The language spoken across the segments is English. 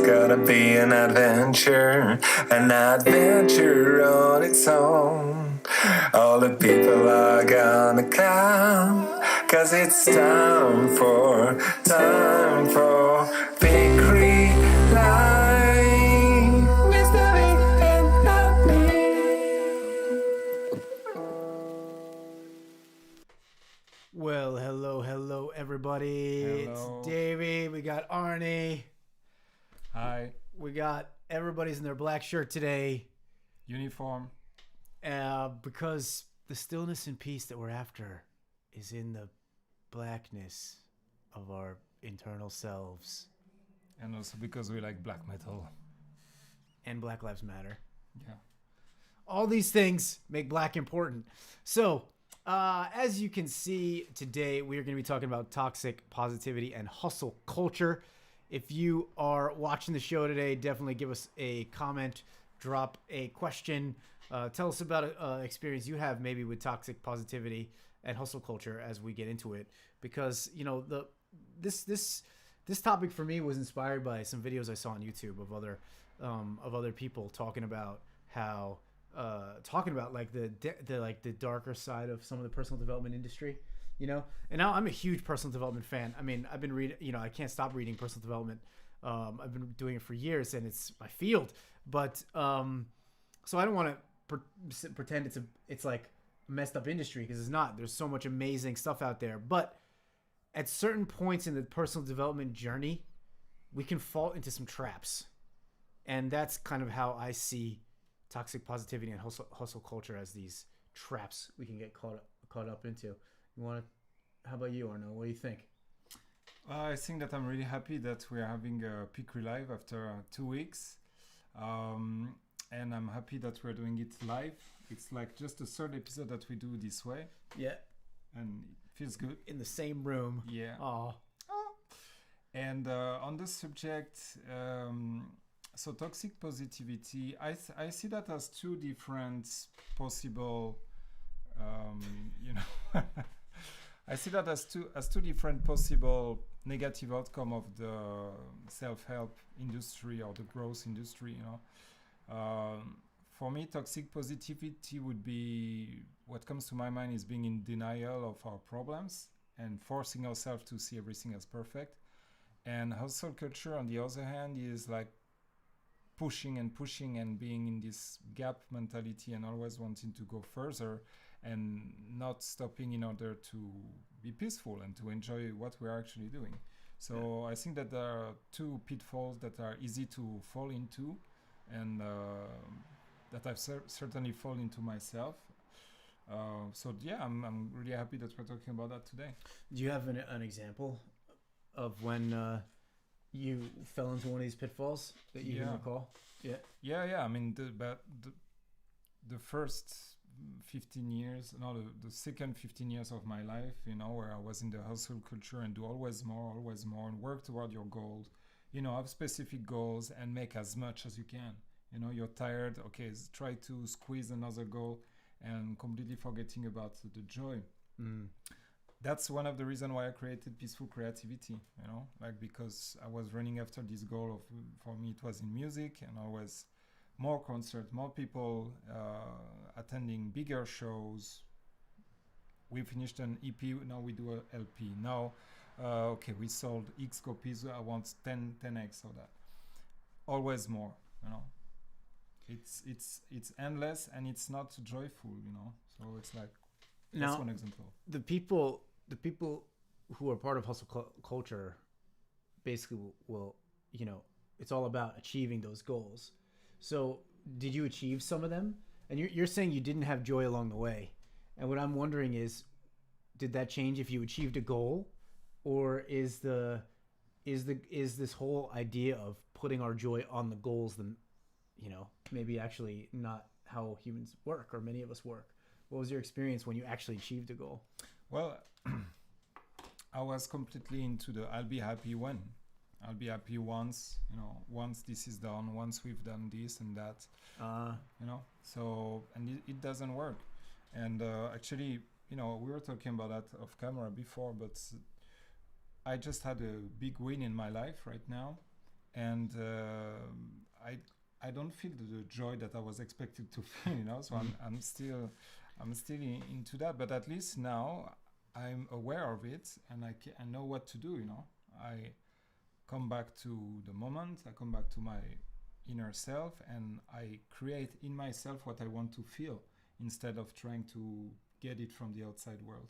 gonna be an adventure on its own. All the people are gonna come, 'cause it's time for PeaCrea Live. Mr. Big and Lovely. Well, hello, everybody. Hello. It's Davey. We got Arny. Hi. We got everybody's in their black shirt today Uniform. because the stillness and peace that we're after is in the blackness of our internal selves. And also because we like black metal. And Black Lives Matter. Yeah. All these things make black important. So, as you can see today, we are going to be talking about toxic positivity and hustle culture. If you are watching the show today, definitely give us a comment, drop a question, tell us about an experience you have maybe with toxic positivity and hustle culture as we get into it. Because this topic for me was inspired by some videos I saw on YouTube of other people talking about how. Like the darker side of some of the personal development industry, and now I'm a huge personal development fan. I mean, I've been reading, I can't stop reading personal development. I've been doing it for years and it's my field, but, so I don't want to pretend it's like a messed up industry, because it's not. There's so much amazing stuff out there, but at certain points in the personal development journey, we can fall into some traps, and that's kind of how I see toxic positivity and hustle culture as these traps we can get caught up into. How about you, Arno? What do you think? I think that I'm really happy that we are having a PeaCrea Live after 2 weeks. And I'm happy that we're doing it live. It's like just the third episode that we do this way. Yeah. And it feels good. In the same room. Yeah. Oh. And on this subject, so toxic positivity, I see that as two different possible, I see that as two different possible negative outcome of the self-help industry or the growth industry. For me, toxic positivity would be, what comes to my mind is being in denial of our problems and forcing ourselves to see everything as perfect. And hustle culture, on the other hand, is like pushing and being in this gap mentality and always wanting to go further and not stopping in order to be peaceful and to enjoy what we're actually doing. So I think that there are two pitfalls that are easy to fall into, and that I've certainly fallen into myself. So yeah, I'm really happy that we're talking about that today. Do you have an example of when you fell into one of these pitfalls that you can recall? Yeah. I mean, the first 15 years, the second 15 years of my life, where I was in the hustle culture and do always more, and work toward your goals, have specific goals and make as much as you can. You're tired, okay, try to squeeze another goal and completely forgetting about the joy. That's one of the reasons why I created Peaceful Creativity, because I was running after this goal of, for me, it was in music and always more concerts, more people attending bigger shows. We finished an EP, now we do a LP. Now, we sold X copies, I want 10x of that. Always more, It's endless and it's not joyful, So it's like, that's one example. The people who are part of hustle culture basically will, it's all about achieving those goals. So did you achieve some of them? And you're saying you didn't have joy along the way. And what I'm wondering is, did that change if you achieved a goal? Or is this whole idea of putting our joy on the goals, maybe actually not how humans work, or many of us work? What was your experience when you actually achieved a goal? Well, I was completely into the I'll be happy when. I'll be happy once, once this is done, once we've done this and that, so, and it doesn't work. And actually, we were talking about that off camera before, but I just had a big win in my life right now. and I don't feel the joy that I was expected to feel, So I'm still into that, but at least now I'm aware of it, and I know what to do. I come back to the moment. I come back to my inner self, and I create in myself what I want to feel instead of trying to get it from the outside world.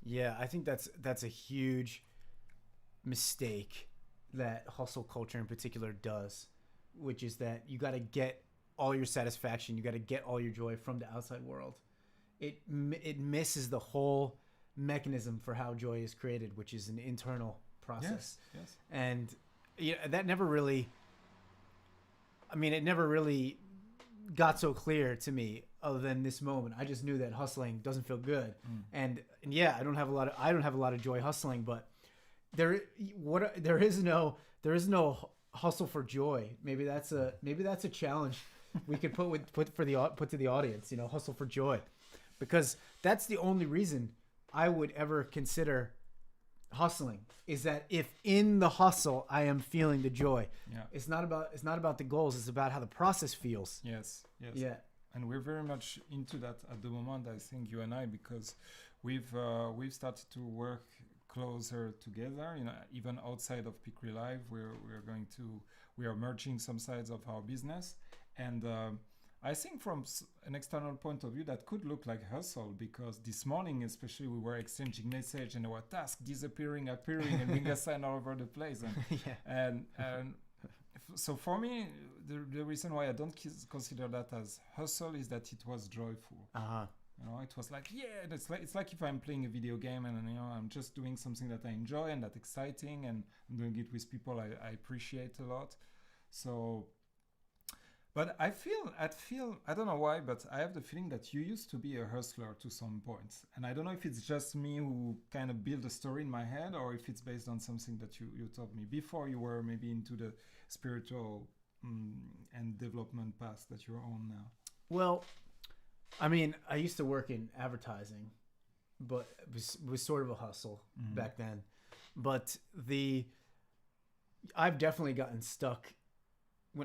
Yeah. I think that's a huge mistake that hustle culture in particular does, which is that you got to get all your satisfaction, you got to get all your joy from the outside world. It misses the whole mechanism for how joy is created, which is an internal process. Yes. And that never really, it never really got so clear to me other than this moment. I just knew that hustling doesn't feel good. And yeah, I don't have a lot of joy hustling, but there is no hustle for joy. Maybe that's a challenge we could put to the audience, hustle for joy, because that's the only reason I would ever consider hustling, is that if in the hustle I am feeling the joy. It's not about the goals, it's about how the process feels. Yes. Yeah. And we're very much into that at the moment, I think, you and I, because we've started to work closer together, even outside of PeaCrea Live. We are merging some sides of our business, and I think from an external point of view that could look like hustle, because this morning especially we were exchanging message and our task disappearing, appearing, and being assigned all over the place, and so for me the reason why I don't consider that as hustle is that it was joyful. It was like, it's like if I'm playing a video game and I'm just doing something that I enjoy and that's exciting, and I'm doing it with people I appreciate a lot. So, but I feel I don't know why, but I have the feeling that you used to be a hustler to some point, and I don't know if it's just me who kind of built a story in my head, or if it's based on something that you told me before you were maybe into the spiritual and development path that you're on now. Well, I used to work in advertising, but it was sort of a hustle back then. But I've definitely gotten stuck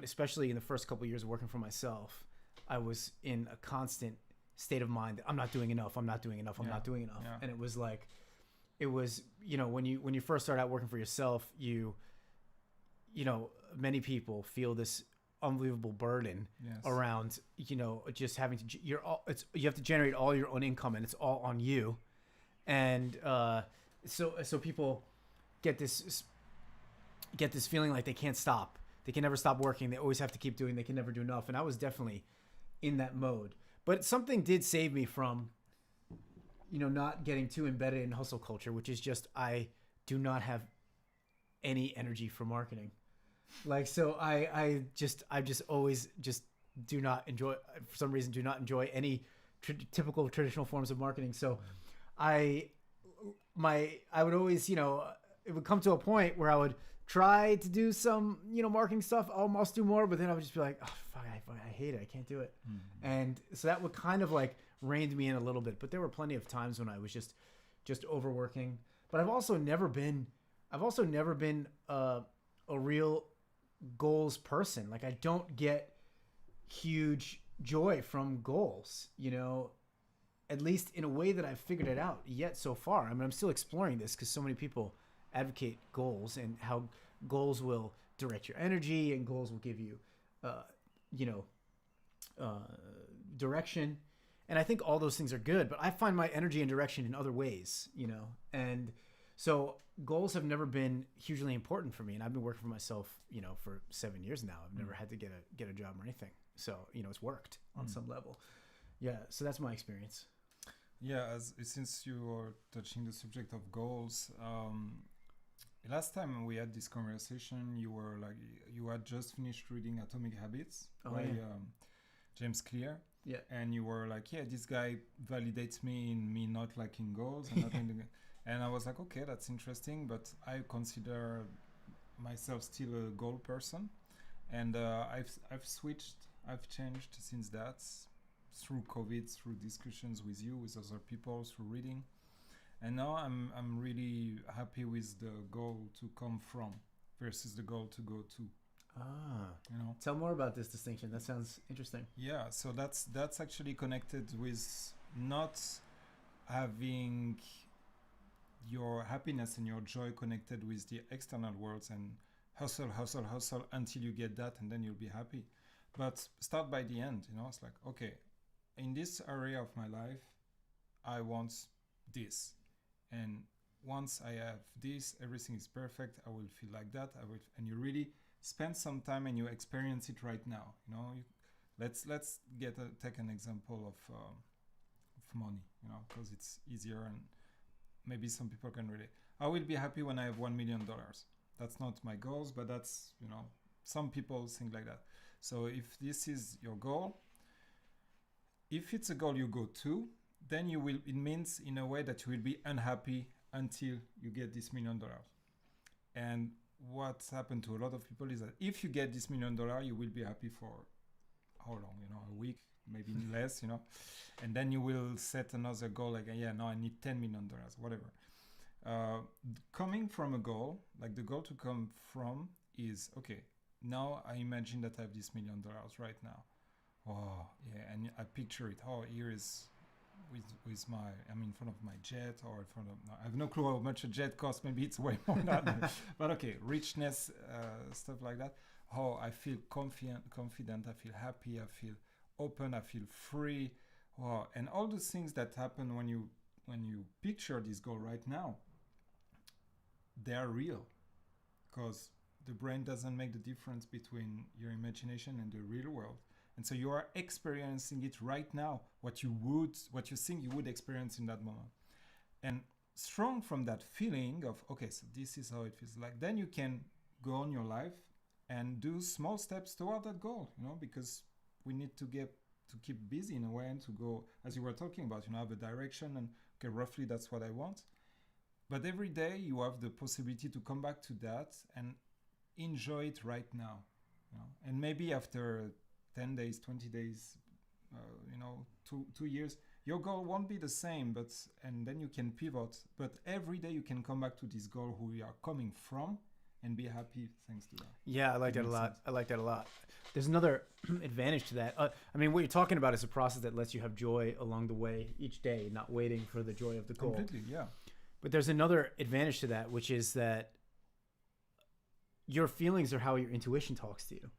especially in the first couple of years of working for myself. I was in a constant state of mind that I'm not doing enough. I'm not doing enough. Yeah. And it was when you first start out working for yourself, many people feel this unbelievable burden around just having to you have to generate all your own income, and it's all on you, and so people get this feeling like they can't stop, they can never stop working, they always have to keep doing, they can never do enough. And I was definitely in that mode, but something did save me from not getting too embedded in hustle culture, which is just I do not have any energy for marketing. So I just always just do not enjoy, for some reason, do not enjoy any typical traditional forms of marketing. So I would always, it would come to a point where I would try to do some, marketing stuff. I must do more, but then I would just be like, oh, fuck, I hate it. I can't do it. And so that would kind of reined me in a little bit, but there were plenty of times when I was just overworking. But I've also never been a real goals person. I don't get huge joy from goals, at least in a way that I've figured it out yet so far. I'm still exploring this because so many people advocate goals and how goals will direct your energy and goals will give you, direction. And I think all those things are good, but I find my energy and direction in other ways, and so goals have never been hugely important for me. And I've been working for myself, for 7 years now. I've never had to get a job or anything. So, it's worked on some level. Yeah. So that's my experience. Yeah. Since you are touching the subject of goals, last time we had this conversation, you had just finished reading Atomic Habits by James Clear. Yeah. And you were like, this guy validates me in me not liking goals and not and I was like, okay, that's interesting, but I consider myself still a goal person, and I've changed since that, through COVID, through discussions with you, with other people, through reading, and now I'm really happy with the goal to come from versus the goal to go to. Ah, You know. tell more about this distinction. That sounds interesting. Yeah, so that's actually connected with not having your happiness and your joy connected with the external worlds and hustle until you get that, and then you'll be happy. But start by the end, you know. It's like, okay, in this area of my life, I want this, and once I have this, everything is perfect. I will feel like that. And you really spend some time and you experience it right now. You know, let's take an example of money. You know, because it's easier and maybe some people can relate. I will be happy when I have $1 million. That's not my goals, but that's, you know, some people think like that. So if this is your goal, if it's a goal you go to, then you will. It means in a way that you will be unhappy until you get this $1 million. And what's happened to a lot of people is that if you get this $1 million, you will be happy for how long? You know, a week, maybe less. You know, and then you will set another goal like, yeah, no, I need $10 million, whatever. Coming from a goal, like the goal to come from is, okay, now I imagine that I have this $1 million right now. Oh, yeah, and I picture it. Oh, here is with my, I'm in front of my jet, or in front of, I have no clue how much a jet costs. Maybe it's way more than that. But okay, richness, stuff like that. Oh, I feel confident, I feel happy, I feel open, I feel free. Oh, and all those things that happen when you picture this goal right now, they are real, because the brain doesn't make the difference between your imagination and the real world. And so you are experiencing it right now, what you think you would experience in that moment. And strong from that feeling of, okay, so this is how it feels like, then you can go on your life and do small steps toward that goal, you know, because we need to keep busy in a way and to go, as you were talking about, you know, have a direction and, okay, roughly that's what I want. But every day you have the possibility to come back to that and enjoy it right now, you know? And maybe after 10 days, 20 days, you know, 2 years, your goal won't be the same, and then you can pivot. But every day you can come back to this goal who you are coming from and be happy thanks to that. Yeah, I like that a lot. Sense. I like that a lot. There's another advantage to that. I mean, what you're talking about is a process that lets you have joy along the way each day, not waiting for the joy of the goal. Completely, yeah. But there's another advantage to that, which is that your feelings are how your intuition talks to you.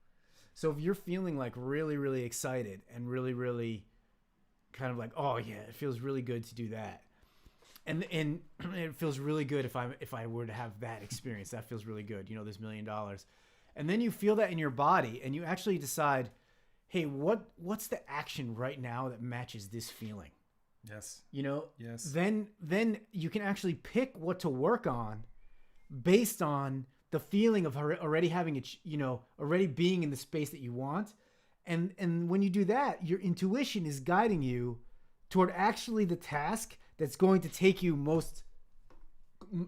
So if you're feeling like really, really excited and really, really kind of like, oh yeah, it feels really good to do that. And it feels really good if I were to have that experience. That feels really good, you know, this $1 million. And then you feel that in your body and you actually decide, hey, what's the action right now that matches this feeling? Yes. You know, yes. Then you can actually pick what to work on based on the feeling of already having it, you know, already being in the space that you want. And when you do that, your intuition is guiding you toward actually the task that's going to take you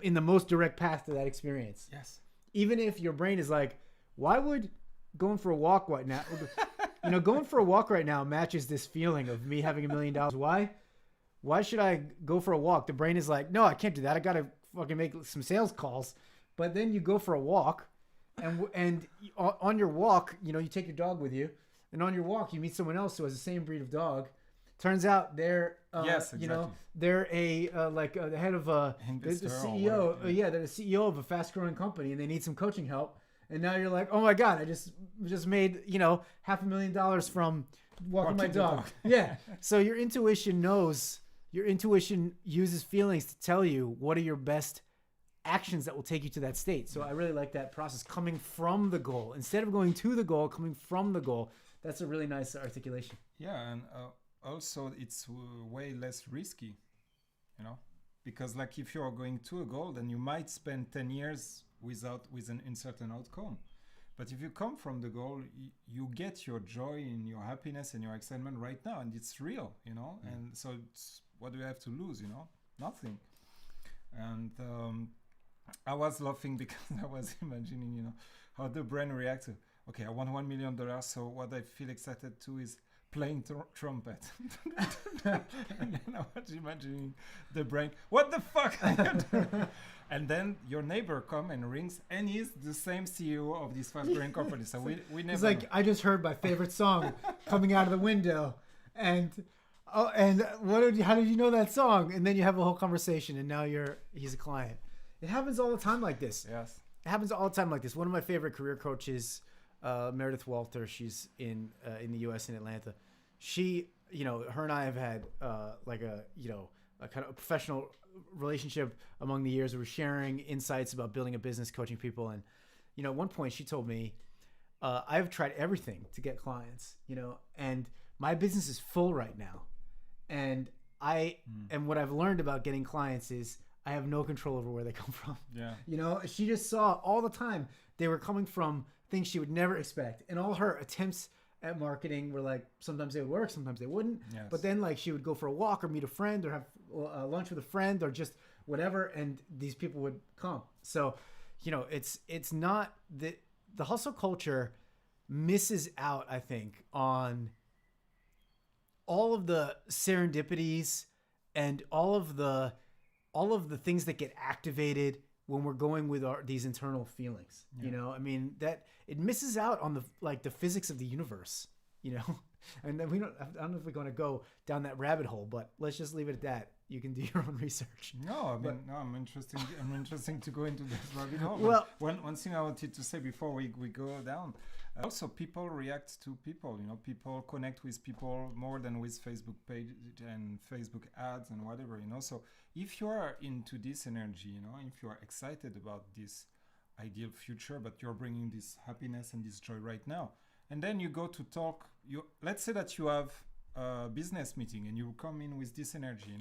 in the most direct path to that experience. Yes. Even if your brain is like, why would going for a walk right now, you know, going for a walk right now matches this feeling of me having $1 million. Why should I go for a walk? The brain is like, no, I can't do that. I got to fucking make some sales calls. But then you go for a walk, and on your walk, you know, you take your dog with you, and on your walk, you meet someone else who has the same breed of dog. Turns out they're, yes, exactly. You know, they're the head of the CEO. They're the CEO of a fast-growing company, and they need some coaching help. And now you're like, oh my god, I just made, you know, $500,000 from walking my dog. Yeah. So your intuition knows. Your intuition uses feelings to tell you what are your best actions that will take you to that state. So I really like that process, coming from the goal instead of going to the goal, coming from the goal. That's a really nice articulation. Yeah, and also it's way less risky, you know, because like if you're going to a goal, then you might spend 10 years with an uncertain outcome. But if you come from the goal, you get your joy and your happiness and your excitement right now, and it's real, you know. And so what do you have to lose, you know? Nothing. And I was laughing because I was imagining, you know, how the brain reacts to, okay, I want $1 million, so what I feel excited to is, playing trumpet. And then I was imagining the brain, what the fuck are you doing? And then your neighbor come and rings, and he's the same CEO of this fast-growing company. So we never. It's like, I just heard my favorite song coming out of the window, and how did you know that song? And then you have a whole conversation, and now he's a client. It happens all the time like this. Yes. It happens all the time like this. One of my favorite career coaches, Meredith Walter, she's in the U.S. in Atlanta. She, her and I have had like a kind of a professional relationship among the years. We were sharing insights about building a business, coaching people, and at one point she told me, I've tried everything to get clients, and my business is full right now, and and what I've learned about getting clients is I have no control over where they come from. Yeah. She just saw all the time they were coming from things she would never expect, and all her attempts at marketing were like, sometimes they would work, sometimes they wouldn't. Yes. But then like she would go for a walk or meet a friend or have lunch with a friend or just whatever, and these people would come. So, it's not that the hustle culture misses out, I think, on all of the serendipities and all of the things that get activated when we're going with these internal feelings. Yeah. I mean, that it misses out on the physics of the universe, and then I don't know if we're going to go down that rabbit hole, but let's just leave it at that. You can do your own research. No, I'm interesting to go into this rabbit hole. Well, one thing I wanted to say before we go down, also people react to people. People connect with people more than with Facebook page and Facebook ads and whatever. So if you are into this energy, if you are excited about this ideal future, but you're bringing this happiness and this joy right now, and then you go to talk. Let's say that you have a business meeting and you come in with this energy.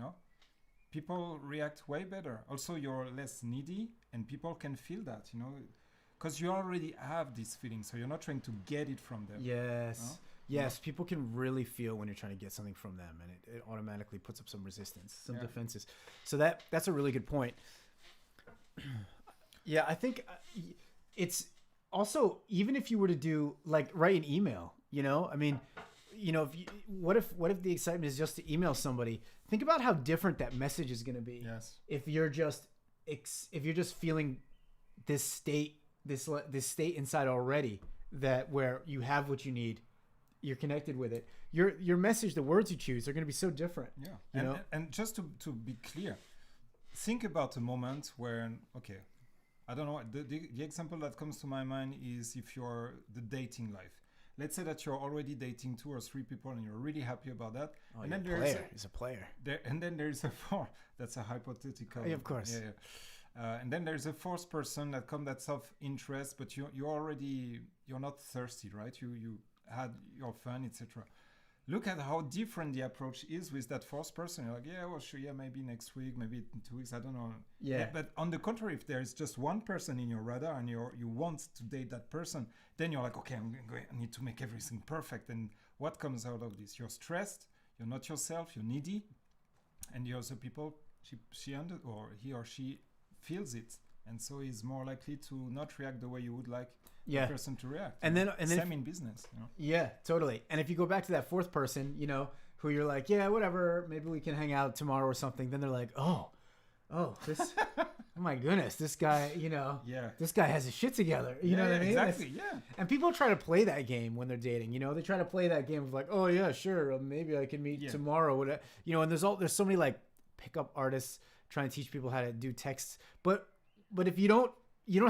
People react way better. Also, you're less needy, and people can feel that, because you already have this feeling, so you're not trying to get it from them. Yes. Yes, people can really feel when you're trying to get something from them, and it automatically puts up some resistance, some defenses. So that's a really good point. Yeah, I think it's also, even if you were to do write an email, I mean, what if the excitement is just to email somebody? Think about how different that message is going to be. Yes. If you're just feeling this state inside already, that where you have what you need, you're connected with it. Your message, the words you choose, are going to be so different. Yeah. And just to be clear, think about a moment where, okay, I don't know, the example that comes to my mind is if you're the dating life. Let's say that you're already dating 2 or 3 people and you're really happy about that. Oh, and then he's a player. And then there's a fourth. That's a hypothetical. Yeah, of course. Yeah. And then there's a fourth person that's of interest, but you're not thirsty, right? You had your fun, etc. Look at how different the approach is with that fourth person. You're like, yeah, well, sure, yeah, maybe next week, maybe in 2 weeks, I don't know. Yeah. But on the contrary, if there's just one person in your radar and you want to date that person, then you're like, okay, I need to make everything perfect. And what comes out of this? You're stressed. You're not yourself. You're needy. And the other people, he or she feels it, and so he's more likely to not react the way you would like the person to react. And then same in business. Yeah, totally. And if you go back to that fourth person, who you're like, yeah, whatever, maybe we can hang out tomorrow or something. Then they're like, oh, this, oh my goodness, this guy, this guy has his shit together. You know what I mean? Exactly. Yeah. And people try to play that game when they're dating. They try to play that game of like, oh yeah, sure, maybe I can meet tomorrow. Whatever. And there's so many pickup artists trying to teach people how to do texts, but if you don't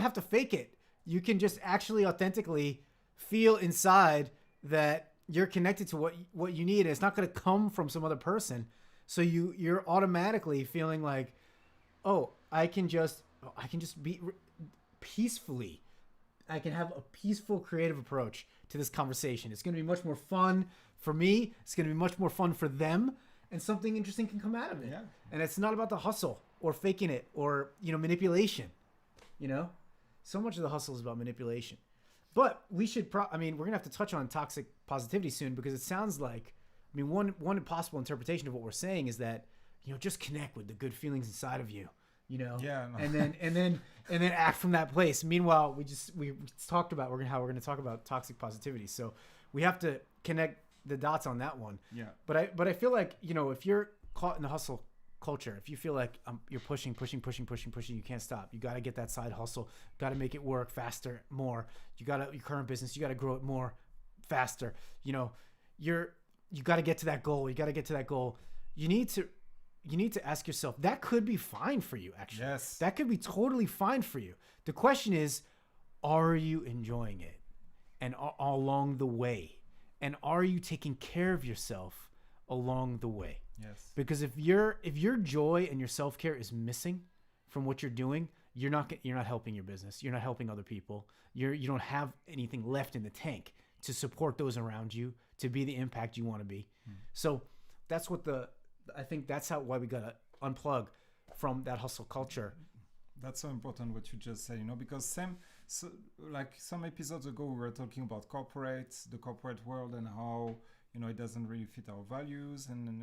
have to fake it. You can just actually authentically feel inside that you're connected to what you need, and it's not going to come from some other person. So you're automatically feeling like, oh, I can just be peacefully. I can have a peaceful, creative approach to this conversation. It's going to be much more fun for me. It's going to be much more fun for them, and something interesting can come out of it. Yeah. And it's not about the hustle or faking it or manipulation. So much of the hustle is about manipulation. But we should we're going to have to touch on toxic positivity soon, because it sounds like, one possible interpretation of what we're saying is that, just connect with the good feelings inside of you, Yeah. No. and then act from that place. Meanwhile, we talked about we're going to talk about toxic positivity. So we have to connect the dots on that one. Yeah. But I feel like, you know, if you're caught in the hustle culture, if you feel like you're pushing, you can't stop. You got to get that side hustle. Got to make it work faster, more. Your current business, you got to grow it more, faster. You know, you got to get to that goal. You need to ask yourself, that could be fine for you, actually. Yes. That could be totally fine for you. The question is, are you enjoying it? And along the way? And are you taking care of yourself along the way? Yes. Because if your joy and your self-care is missing from what you're doing, you're not helping your business. You're not helping other people. You don't have anything left in the tank to support those around you, to be the impact you want to be. So that's what I think that's why we gotta unplug from that hustle culture. That's so important what you just said, you know, because like some episodes ago we were talking about the corporate world, and how, you know, it doesn't really fit our values, and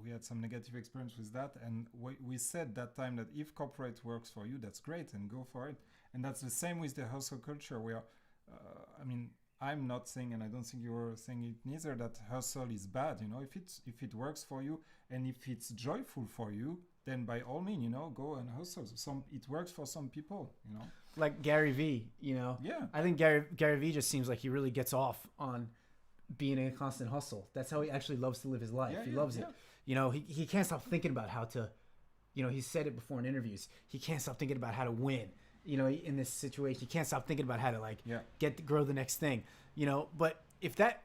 we had some negative experience with that. And we said that time that if corporate works for you, that's great, and go for it. And that's the same with the hustle culture, where, I mean, I'm not saying, and I don't think you were saying it neither, that hustle is bad. You know, if it works for you and if it's joyful for you, then by all means, you know, go and hustle. It works for some people, you know. Like Gary Vee, you know. Yeah. I think Gary Vee just seems like he really gets off on being in a constant hustle. That's how he actually loves to live his life. He loves it. You know, he can't stop thinking about how to, you know, he said it before in interviews. He can't stop thinking about how to win. You know, in this situation, he can't stop thinking about how to grow the next thing. You know, but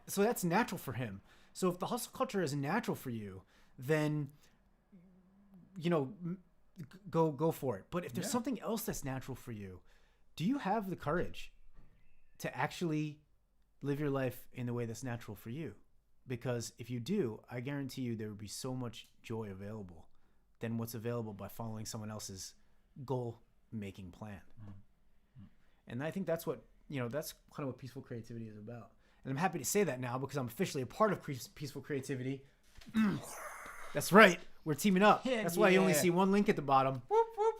so that's natural for him. So if the hustle culture is natural for you, then, you know, go for it. But if there's something else that's natural for you, do you have the courage to actually live your life in the way that's natural for you? Because if you do, I guarantee you there will be so much joy available than what's available by following someone else's goal-making plan. And I think that's what, you know, that's kind of what peaceful creativity is about. And I'm happy to say that now because I'm officially a part of peaceful creativity. That's right. We're teaming up. That's why you only see one link at the bottom.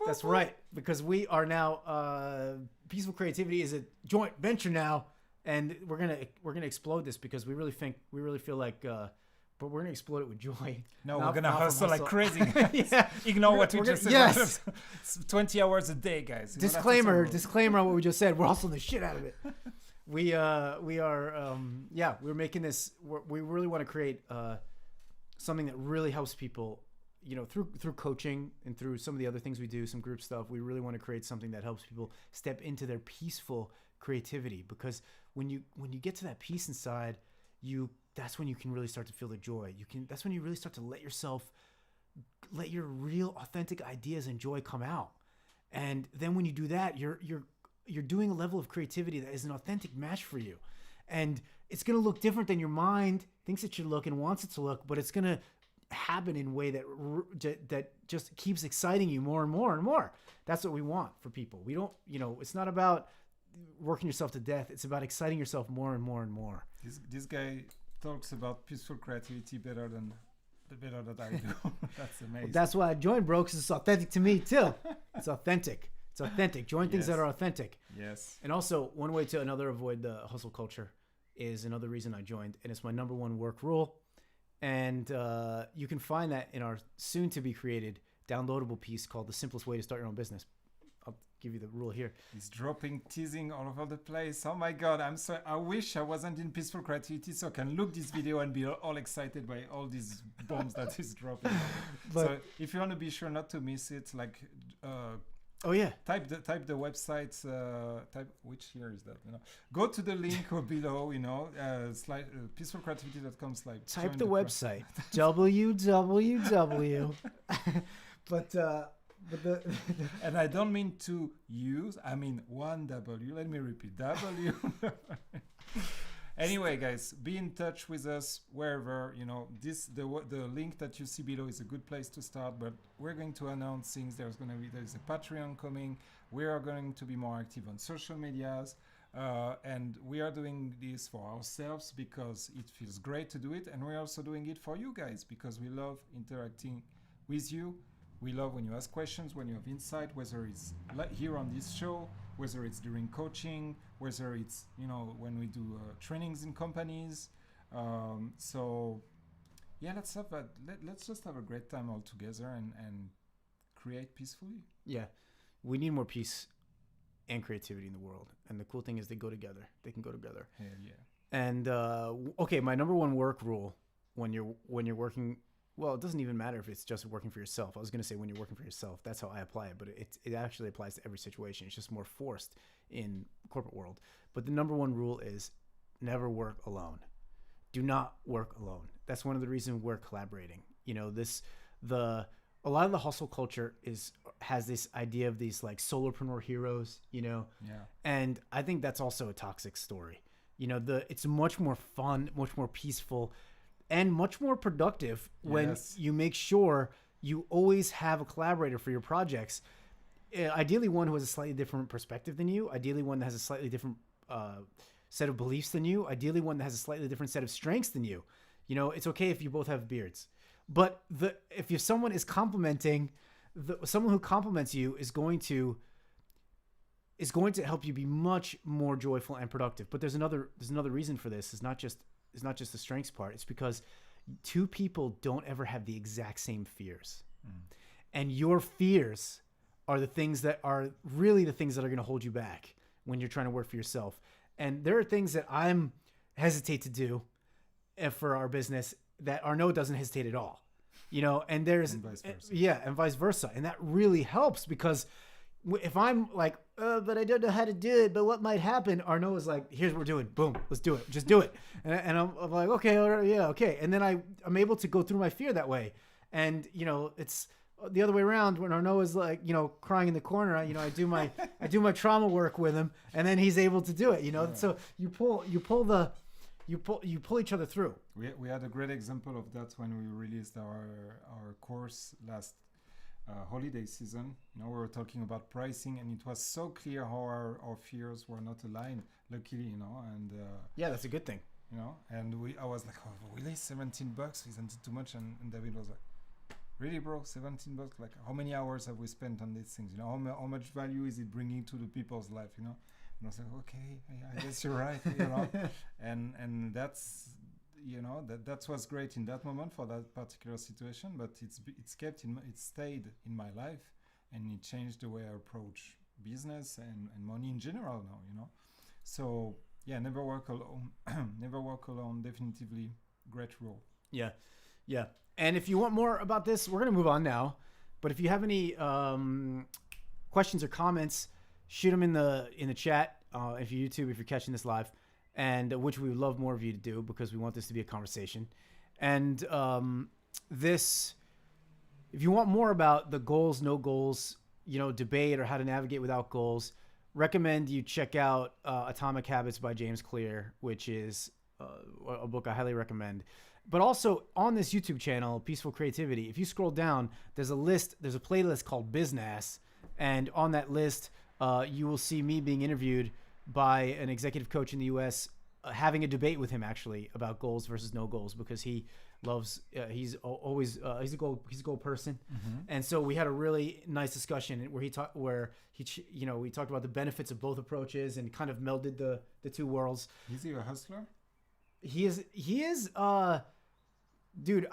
That's right. Because we are now, peaceful creativity is a joint venture now. And we're gonna explode this because we really feel like, but we're gonna explode it with joy. No, we're gonna hustle like crazy. Ignore what we just said. Yes, it's 20 hours a day, guys. Disclaimer on what we just said. We're hustling the shit out of it. We're making this. We really want to create something that really helps people. You know, through coaching and through some of the other things we do, some group stuff. We really want to create something that helps people step into their peaceful creativity, because when you get to that peace inside that's when you can really start to feel the joy. That's when you really start to let your real authentic ideas and joy come out. And then when you do that, you're doing a level of creativity that is an authentic match for you. And it's going to look different than your mind thinks it should look and wants it to look, but it's going to happen in a way that just keeps exciting you more and more and more. That's what we want for people. We don't, you know, it's not about working yourself to death. It's about exciting yourself more and more and more. This guy talks about peaceful creativity better than I do. That's amazing. Well, that's why I joined, bro, because it's authentic to me too. It's authentic. Join things that are authentic. Yes. And also, one way to another avoid the hustle culture is another reason I joined, and it's my number one work rule. And you can find that in our soon-to-be created downloadable piece called The Simplest Way to Start Your Own Business. I'll give you the rule here. He's dropping teasing all over the place. Oh my God, I wish I wasn't in peaceful creativity so I can look this video and be all excited by all these bombs that he's dropping. But so if you want to be sure not to miss it, like type the website, which here is that, you know, go to the link below, you know, peacefulcreativity.com/ type the website www. but and I don't mean to use, I mean one W. Let me repeat, W. Anyway, guys, be in touch with us wherever, you know, the link that you see below is a good place to start, but we're going to announce things. There's a Patreon coming. We are going to be more active on social medias. And we are doing this for ourselves because it feels great to do it. And we're also doing it for you guys because we love interacting with you. We love when you ask questions, when you have insight, whether it's here on this show, whether it's during coaching, whether it's, you know, when we do trainings in companies. So yeah, let's just have a great time all together and create peacefully. Yeah, we need more peace and creativity in the world. And the cool thing is they go together. They can go together. Hell yeah. And okay, my number one work rule when you're working, well, it doesn't even matter if it's just working for yourself. I was going to say when you're working for yourself, that's how I apply it, but it actually applies to every situation. It's just more forced in corporate world. But the number one rule is never work alone. Do not work alone. That's one of the reasons we're collaborating. You know, a lot of the hustle culture has this idea of these like solopreneur heroes, you know. Yeah. And I think that's also a toxic story. You know, it's much more fun, much more peaceful, and much more productive when you make sure you always have a collaborator for your projects. Ideally, one who has a slightly different perspective than you. Ideally, one that has a slightly different set of beliefs than you. Ideally, one that has a slightly different set of strengths than you. You know, it's okay if you both have beards. But if someone is complimenting, someone who compliments you is going to help you be much more joyful and productive. But there's another reason for this. It's not just the strengths part. It's because two people don't ever have the exact same fears, and your fears are the things that are really the things that are going to hold you back when you're trying to work for yourself. And there are things that I'm hesitate to do for our business that Arnaud doesn't hesitate at all, you know, and there's, and vice versa. And vice versa. And that really helps because if I'm like, but I don't know how to do it, but what might happen? Arnaud is like, here's what we're doing. Boom, let's do it. Just do it. And I'm like, okay, all right, yeah, okay. And then I'm able to go through my fear that way. And, you know, it's the other way around when Arnaud is like, you know, crying in the corner, I do my trauma work with him, and then he's able to do it, you know? Yeah. So you pull each other through. We had a great example of that when we released our course last holiday season. You know, we were talking about pricing, and it was so clear how our fears were not aligned, luckily, you know, and yeah, that's a good thing. You know, and I was like, oh, really, $17? Isn't it too much? And David was like, really, bro, $17? Like, how many hours have we spent on these things? You know, how much value is it bringing to the people's life, you know? And I was like, okay, I guess you're right, you know. And that's, you know, that was great in that moment for that particular situation, but it stayed in my life, and it changed the way I approach business and money in general now, you know. So yeah, never work alone. Never work alone. Definitively great rule. Yeah. And if you want more about this, we're gonna move on now. But if you have any questions or comments, shoot them in the chat. If you're YouTube, if you're catching this live, and which we would love more of you to do because we want this to be a conversation. And if you want more about the goals, no goals, you know, debate or how to navigate without goals, recommend you check out Atomic Habits by James Clear, which is a book I highly recommend. But also on this YouTube channel, Peaceful Creativity, if you scroll down, there's a playlist called Business, and on that list, you will see me being interviewed by an executive coach in the U.S., having a debate with him actually about goals versus no goals, because he loves he's a goal person, and so we had a really nice discussion where we talked about the benefits of both approaches and kind of melded the two worlds. Is he a hustler? He is dude,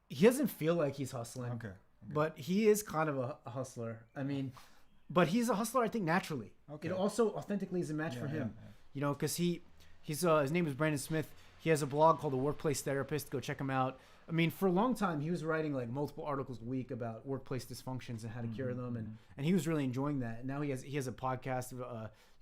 he doesn't feel like he's hustling. Okay. But he is kind of a hustler. I mean, but he's a hustler, I think, naturally. Okay. It also authentically is a match for him. Yeah. You know, because he's his name is Brandon Smith. He has a blog called The Workplace Therapist. Go check him out. I mean, for a long time, he was writing like multiple articles a week about workplace dysfunctions and how to cure them, and he was really enjoying that. And now he has a podcast.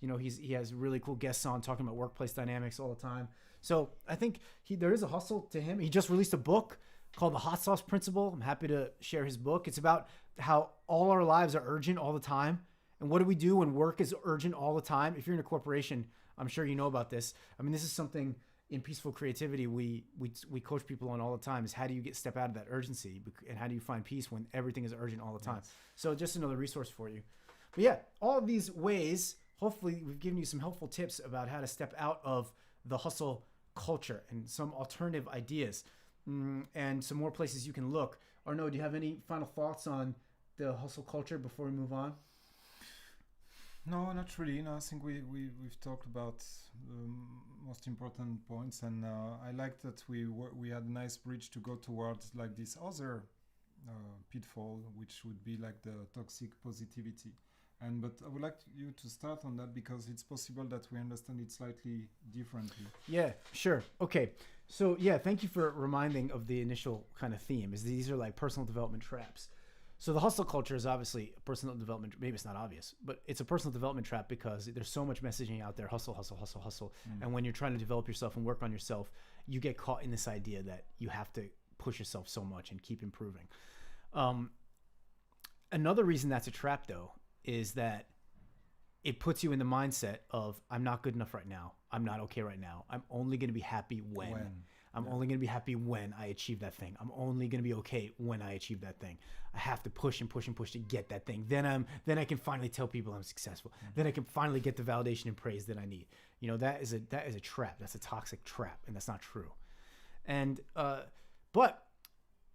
He has really cool guests on talking about workplace dynamics all the time. So I think there is a hustle to him. He just released a book called The Hot Sauce Principle. I'm happy to share his book. It's about how all our lives are urgent all the time. And what do we do when work is urgent all the time? If you're in a corporation, I'm sure you know about this. I mean, this is something in Peaceful Creativity we coach people on all the time, is how do you step out of that urgency, and how do you find peace when everything is urgent all the time? Yes. So just another resource for you. But yeah, all of these ways, hopefully we've given you some helpful tips about how to step out of the hustle culture and some alternative ideas, and some more places you can look. Arnaud, do you have any final thoughts on the hustle culture before we move on? No, not really. No, I think we've talked about the most important points, and I like that we had a nice bridge to go towards like this other pitfall, which would be like the toxic positivity. And but I would like you to start on that because it's possible that we understand it slightly differently. Yeah, sure. Okay. So yeah, thank you for reminding of the initial kind of theme. Is these are like personal development traps. So the hustle culture is obviously a personal development. Maybe it's not obvious, but it's a personal development trap because there's so much messaging out there: hustle, hustle, hustle, hustle. And when you're trying to develop yourself and work on yourself, you get caught in this idea that you have to push yourself so much and keep improving. Another reason that's a trap, though, is that it puts you in the mindset of I'm not good enough right now. I'm not okay right now. I'm only going to be happy when. I'm only going to be happy when I achieve that thing. I'm only going to be okay when I achieve that thing. I have to push and push and push to get that thing. Then I can finally tell people I'm successful. Then I can finally get the validation and praise that I need. You know, that is a trap. That's a toxic trap, and that's not true. And but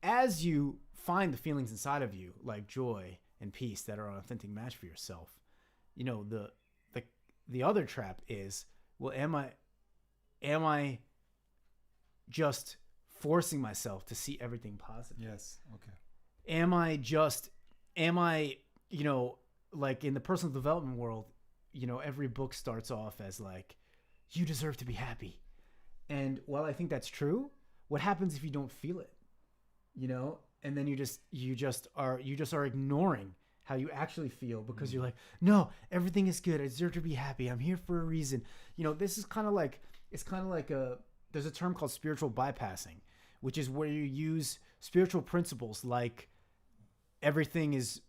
as you find the feelings inside of you, like joy and peace, that are an authentic match for yourself, you know, the other trap is, well, am I just forcing myself to see everything positive? Yes. Okay. Am I, you know, like in the personal development world, you know, every book starts off as like, you deserve to be happy. And while I think that's true, what happens if you don't feel it? You know, and then you just are ignoring how you actually feel because you're like, no, everything is good. I deserve to be happy. I'm here for a reason. You know, this is kind of like, there's a term called spiritual bypassing, which is where you use spiritual principles like everything is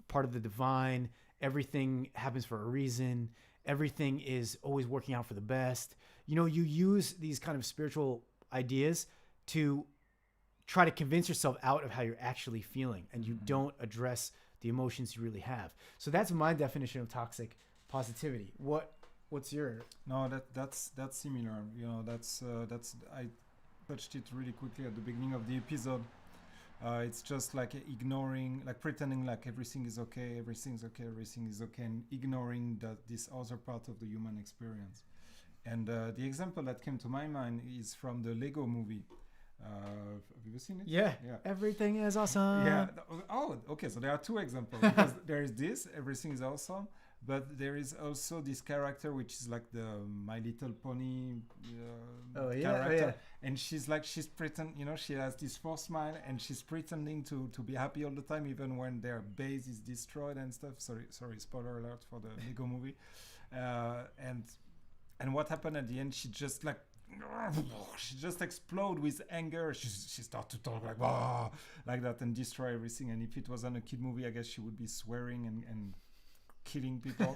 part of the divine, everything happens for a reason, everything is always working out for the best. You know, you use these kind of spiritual ideas to try to convince yourself out of how you're actually feeling, and you don't address the emotions you really have. So that's my definition of toxic positivity. What's your? No, that's similar. You know, that's I touched it really quickly at the beginning of the episode. It's just like ignoring, like pretending like everything is okay, everything's okay, everything is okay, and ignoring that this other part of the human experience. And the example that came to my mind is from the Lego movie. Have you seen it? Yeah. Everything is awesome. Yeah. Oh, okay. So there are two examples because there is this, everything is awesome, but there is also this character which is like the My Little Pony character, and she's pretend, you know, she has this false smile and she's pretending to be happy all the time, even when their base is destroyed and stuff. Sorry, spoiler alert for the Lego movie. And what happened at the end? She just explode with anger. She starts to talk like that and destroy everything. And if it wasn't a kid movie, I guess she would be swearing and killing people.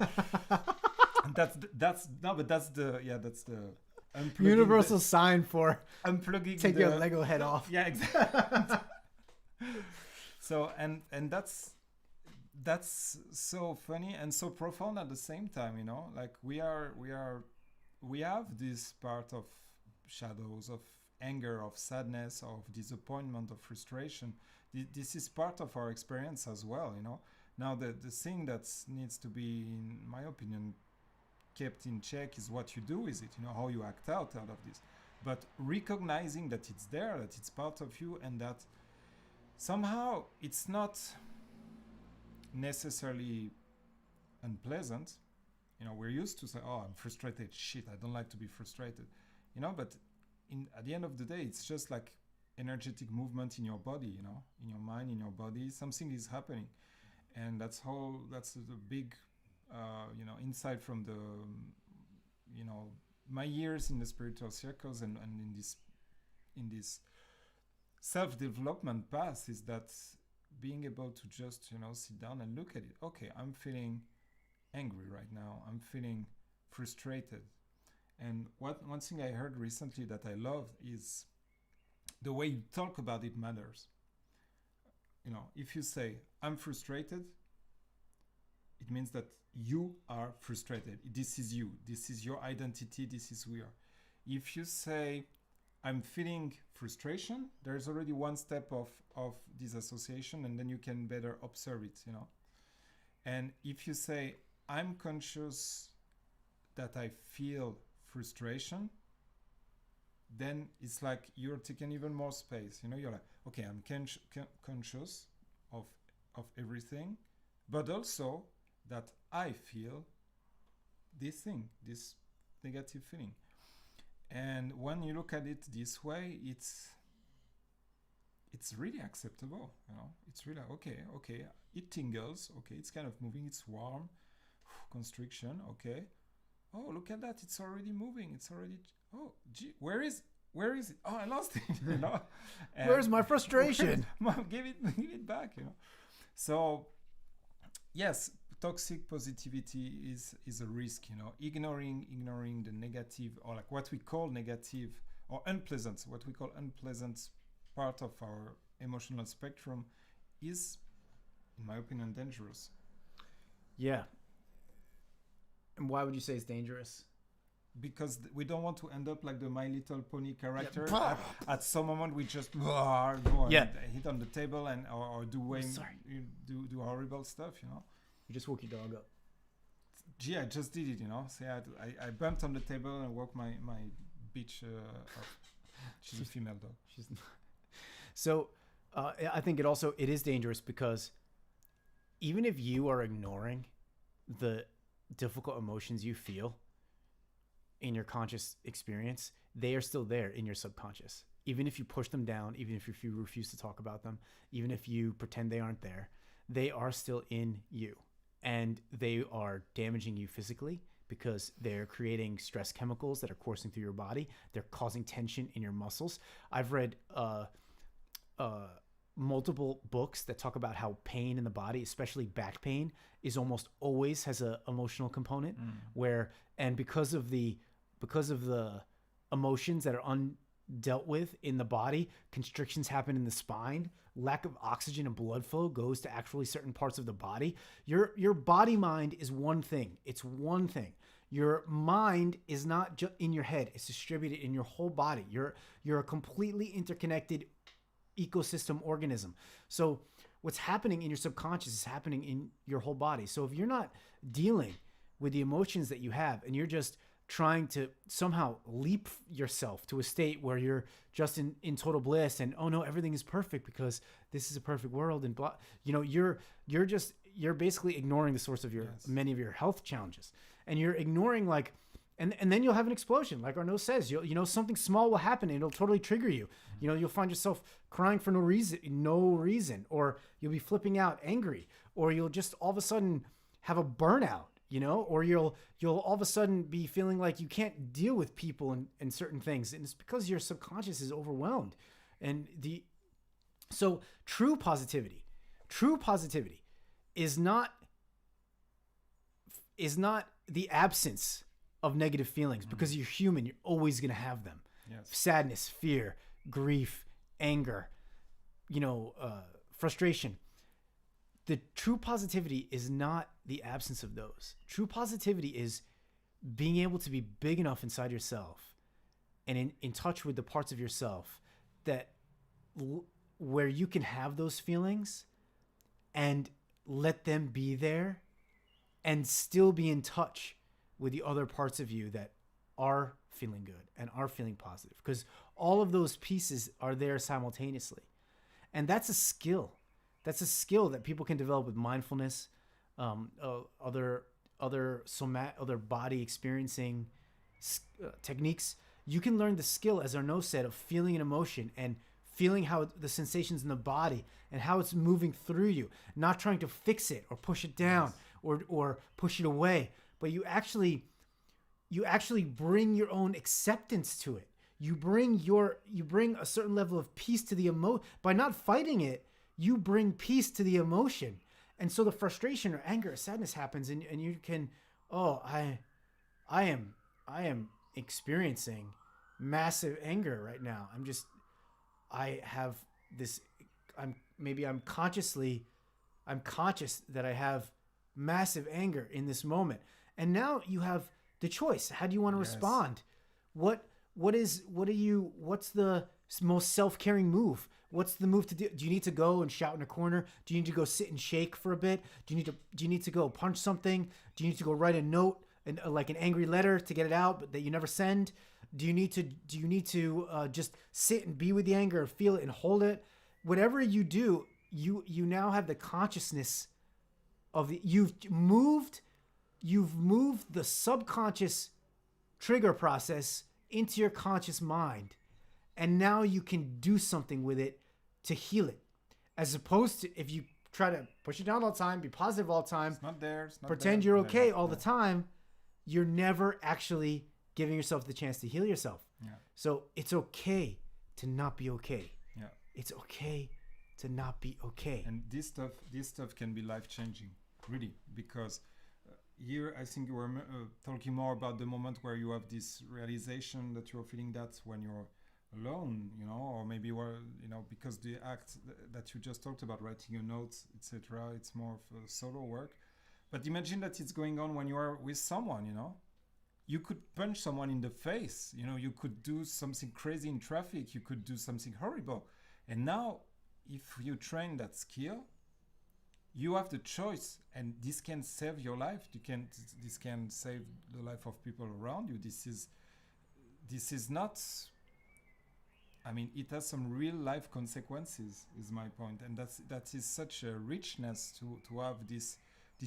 And that's the universal sign for unplugging. Take your Lego head off. Yeah, exactly. So and that's so funny and so profound at the same time. You know, like we have this part of shadows, of anger, of sadness, of disappointment, of frustration. This is part of our experience as well, you know. Now the thing that needs to be, in my opinion, kept in check is what you do with it, you know, how you act out of this. But recognizing that it's there, that it's part of you, and that somehow it's not necessarily unpleasant. You know, we're used to say, oh, I'm frustrated. Shit, I don't like to be frustrated. You know, but at the end of the day, it's just like energetic movement in your body, you know, in your mind, in your body. Something is happening. And that's the big, you know, insight from the, you know, my years in the spiritual circles and in this self-development path is that being able to just, you know, sit down and look at it. Okay, I'm feeling angry right now. I'm feeling frustrated. And one thing I heard recently that I love is the way you talk about it matters. You know, if you say, I'm frustrated, it means that you are frustrated. This is you. This is your identity. This is who you are. If you say, I'm feeling frustration, there's already one step of disassociation, and then you can better observe it, you know. And if you say, I'm conscious that I feel frustration, then it's like you're taking even more space. You know, you're like, okay, I'm conscious of everything, but also that I feel this thing, this negative feeling. And when you look at it this way, it's really acceptable. You know, it's really okay. It tingles. Okay, it's kind of moving. It's warm, constriction. Okay. Oh, look at that! It's already moving. It's already. Oh, gee, where is it? Oh, I lost it. You know. Where's my frustration? Mom, give it back. You know. So, yes, toxic positivity is a risk. You know, ignoring the negative, or like what we call negative or unpleasant, what we call unpleasant part of our emotional spectrum is, in my opinion, dangerous. Yeah. And why would you say it's dangerous? Because we don't want to end up like the My Little Pony character. Yeah. At some moment, we just go Yeah. and hit on the table and or do Sorry. do horrible stuff. You know. You just woke your dog up. Gee, I just did it. You know. So I bumped on the table and woke my bitch up. She's a female dog. She's not. So I think it is dangerous because even if you are ignoring the difficult emotions you feel in your conscious experience, they are still there in your subconscious. Even if you push them down, even if you refuse to talk about them, even if you pretend they aren't there, they are still in you, and they are damaging you physically because they're creating stress chemicals that are coursing through your body. They're causing tension in your muscles. I've read multiple books that talk about how pain in the body, especially back pain, is almost always has a emotional component and because of the emotions that are undealt with in the body, constrictions happen in the spine, lack of oxygen and blood flow goes to actually certain parts of the body. Your body mind is one thing. It's one thing. Your mind is not just in your head. It's distributed in your whole body. You're a completely interconnected ecosystem organism. So what's happening in your subconscious is happening in your whole body. So if you're not dealing with the emotions that you have and you're just trying to somehow leap yourself to a state where you're just in total bliss and, oh no, everything is perfect because this is a perfect world and blah, you know, you're basically ignoring the source of many of your health challenges, and you're ignoring like, and then you'll have an explosion. Like Arnaud says, you know, something small will happen and it'll totally trigger you. You know, you'll find yourself crying for no reason, or you'll be flipping out angry, or you'll just all of a sudden have a burnout, you know, or you'll all of a sudden be feeling like you can't deal with people and certain things. And it's because your subconscious is overwhelmed. And so true positivity is not the absence of negative feelings, because you're human. You're always going to have them. Yes. Sadness, fear, grief, anger, you know, frustration. The true positivity is not the absence of those. True positivity is being able to be big enough inside yourself and in touch with the parts of yourself that where you can have those feelings and let them be there and still be in touch with the other parts of you that are feeling good and are feeling positive, because all of those pieces are there simultaneously. And that's a skill. That's a skill that people can develop with mindfulness, other body experiencing techniques. You can learn the skill, as Arnaud said, of feeling an emotion and feeling how the sensations in the body and how it's moving through you, not trying to fix it or push it down or push it away, but you actually bring your own acceptance to it. You bring a certain level of peace to the emotion. By not fighting it, you bring peace to the emotion. And so the frustration or anger or sadness happens, and you can, I am experiencing massive anger right now. I'm conscious that I have massive anger in this moment. And now you have the choice. How do you want to respond? What's the most self-caring move? What's the move to do? Do you need to go and shout in a corner? Do you need to go sit and shake for a bit? Do you need to go punch something? Do you need to go write a note and like an angry letter to get it out, but that you never send? Do you need to just sit and be with the anger, feel it and hold it? Whatever you do, you now have the consciousness of you've moved the subconscious trigger process into your conscious mind, and now you can do something with it to heal it, as opposed to if you try to push it down all the time, be positive all the time, It's not there. It's not pretend there. you're okay all the time, you're never actually giving yourself the chance to heal yourself. Yeah. So it's okay to not be okay. Yeah. It's okay to not be okay. And this stuff can be life changing, really, because here I think you were talking more about the moment where you have this realization that you're feeling that when you're alone, or maybe because the act that you just talked about, writing your notes, etc., it's more of a solo work. But imagine that it's going on when you are with someone. You could punch someone in the face. You could do something crazy in traffic. You could do something horrible. And now, if you train that skill, you have the choice, and this can save your life. This can save the life of people around you. This is not. I mean, it has some real life consequences. Is my point, and that is such a richness to have these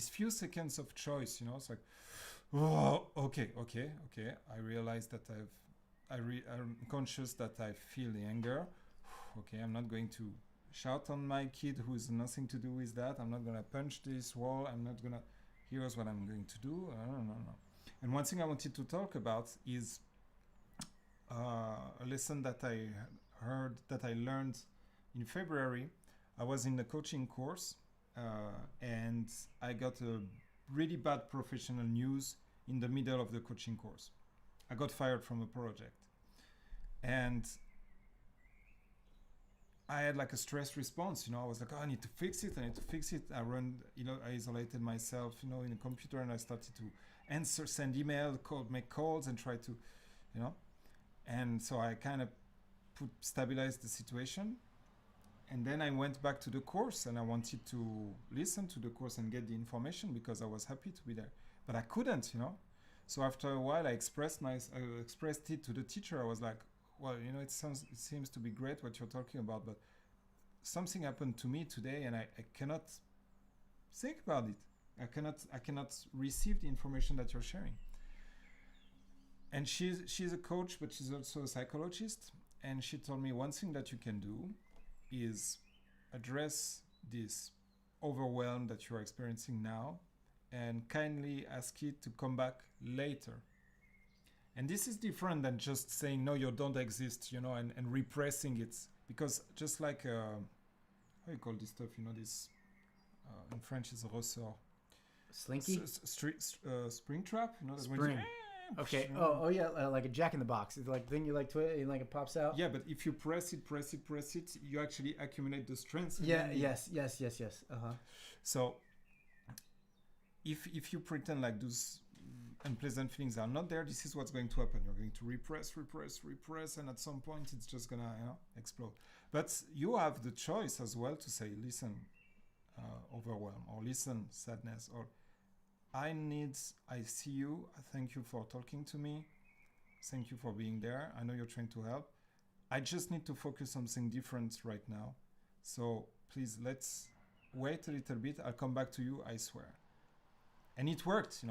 few seconds of choice. It's like, oh, okay. I realize that I'm conscious that I feel the anger. Okay, I'm not going to shout on my kid who has nothing to do with that. I'm not going to punch this wall. I'm not going to... Here's what I'm going to do. No. And one thing I wanted to talk about is a lesson that I learned in February. I was in the coaching course and I got a really bad professional news in the middle of the coaching course. I got fired from a project. And I had like a stress response, I was like, I need to fix it. I isolated myself, in a computer, and I started to send email, make calls, and try to, and so I kind of stabilized the situation. And then I went back to the course, and I wanted to listen to the course and get the information because I was happy to be there, but I couldn't, So after a while, I expressed it to the teacher. I was like, well, it seems to be great what you're talking about, but something happened to me today, and I cannot think about it. I cannot receive the information that you're sharing. And she's a coach, but she's also a psychologist. And she told me one thing that you can do is address this overwhelm that you're experiencing now, and kindly ask it to come back later. And this is different than just saying, no, you don't exist, and repressing it. Because just like, how you call this stuff, this, in French is ressort. Slinky? Spring trap? Spring. Okay. Oh yeah, like a Jack in the Box. It's like thing you like twist, and like it pops out. Yeah, but if you press it, you actually accumulate the strength. Yeah. Yes. So, if you pretend like those unpleasant feelings are not there, this is what's going to happen. You're going to repress, and at some point it's just gonna explode. But you have the choice as well to say, listen, overwhelm, or listen, sadness, or I see you. Thank you for talking to me. Thank you for being there. I know you're trying to help. I just need to focus on something different right now. So please, let's wait a little bit. I'll come back to you, I swear. And it worked,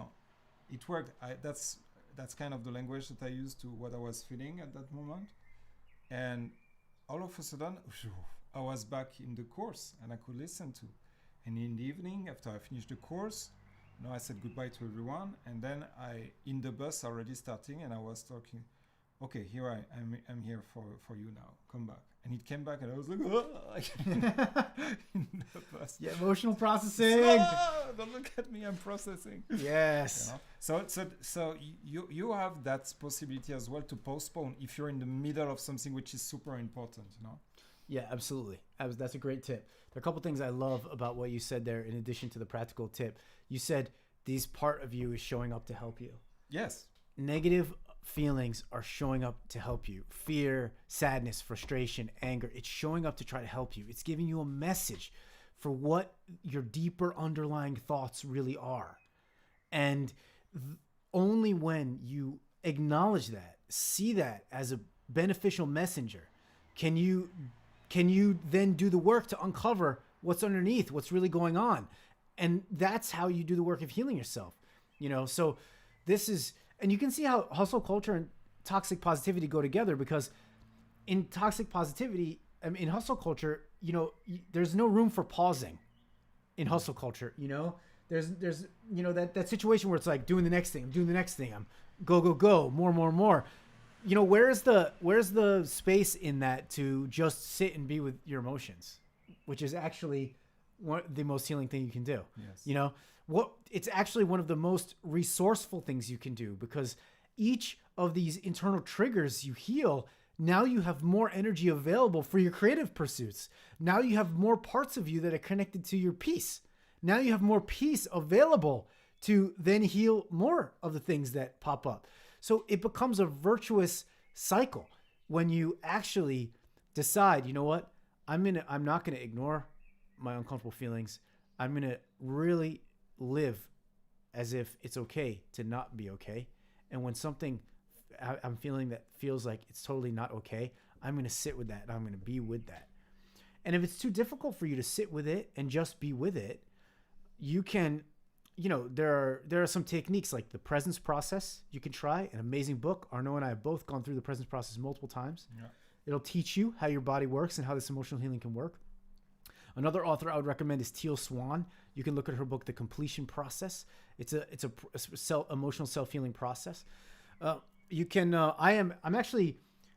It worked. That's kind of the language that I used to what I was feeling at that moment. And all of a sudden, I was back in the course, and I could listen to. And in the evening, after I finished the course, I said goodbye to everyone, and then in the bus already starting, and I was talking, okay, here I'm here for you now, come back. And it came back, and I was like, in the bus. Yeah, emotional processing. Don't look at me, I'm processing. Yes. So you have that possibility as well to postpone if you're in the middle of something which is super important, Yeah, absolutely. That's a great tip. There are a couple things I love about what you said there in addition to the practical tip. You said this part of you is showing up to help you. Yes. Negative feelings are showing up to help you. Fear, sadness, frustration, anger. It's showing up to try to help you. It's giving you a message for what your deeper underlying thoughts really are. And only when you acknowledge that, see that as a beneficial messenger, can you then do the work to uncover what's underneath, what's really going on. And that's how you do the work of healing yourself. So this is, and you can see how hustle culture and toxic positivity go together, because in toxic positivity, in hustle culture, there's no room for pausing in hustle culture. There's that situation where it's like doing the next thing, I'm go, more. Where's the space in that to just sit and be with your emotions, which is actually the most healing thing you can do. Yes. It's actually one of the most resourceful things you can do, because each of these internal triggers you heal, now you have more energy available for your creative pursuits. Now you have more parts of you that are connected to your peace. Now you have more peace available to then heal more of the things that pop up. So it becomes a virtuous cycle when you actually decide, you know what, I'm not going to ignore my uncomfortable feelings. I'm going to really live as if it's okay to not be okay. And when something I'm feeling that feels like it's totally not okay, I'm going to sit with that and I'm going to be with that. And if it's too difficult for you to sit with it and just be with it, you can, there are some techniques like the presence process you can try. An amazing book. Arno and I have both gone through the presence process multiple times. Yeah. It'll teach you how your body works and how this emotional healing can work. Another author I would recommend is Teal Swan. You can look at her book, The Completion Process. It's a emotional self-healing process. You can. I'm actually